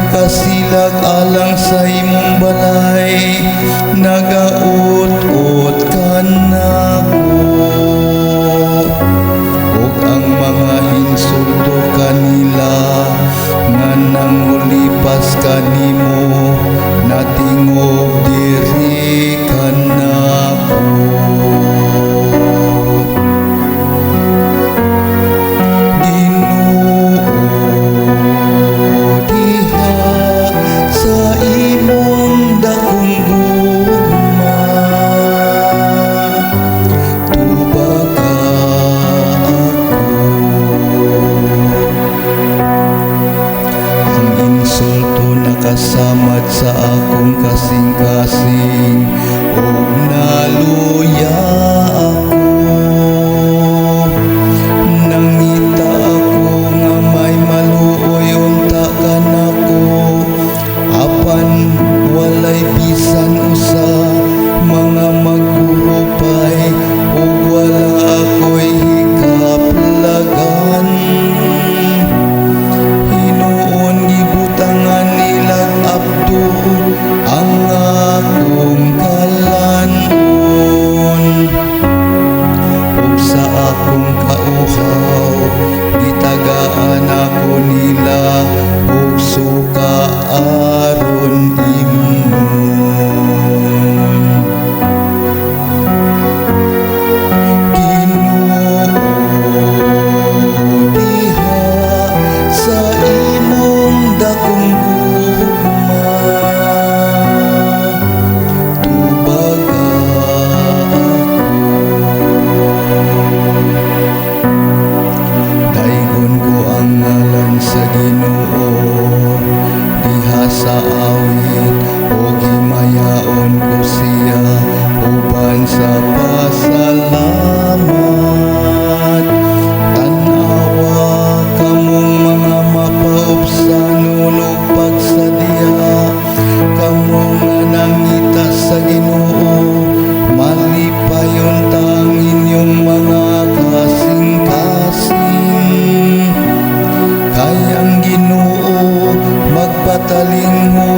Nagkasilag alang sa imong balay, nagaut-ut ka nako. Ug ang mga insulto kanila nga nangulipas kanimo, natingog diri ka nako. Kasamad sa akong kasing-kasing, og naluya ako. Nangita ako nga may maluoy unta ka nako, apan walay bisan usa mga magkulupay, ug wala ako'y hikaplagan. Ang akong kalanon, ug sa akong kauhaw gitagaan ako nila, ug suka aron imnon. Ginoo, diha sa imong dakong sa Ginoo, diha sa awit, o gimayaon ko siya, uban sa pasalamat. Tanawa kamong mga mapaubsanon ug pagsadya, kamong nga nangita sa Ginoo, malipayon tang inyong mga kasing-kasing. Kayang Ginoo magpatalingho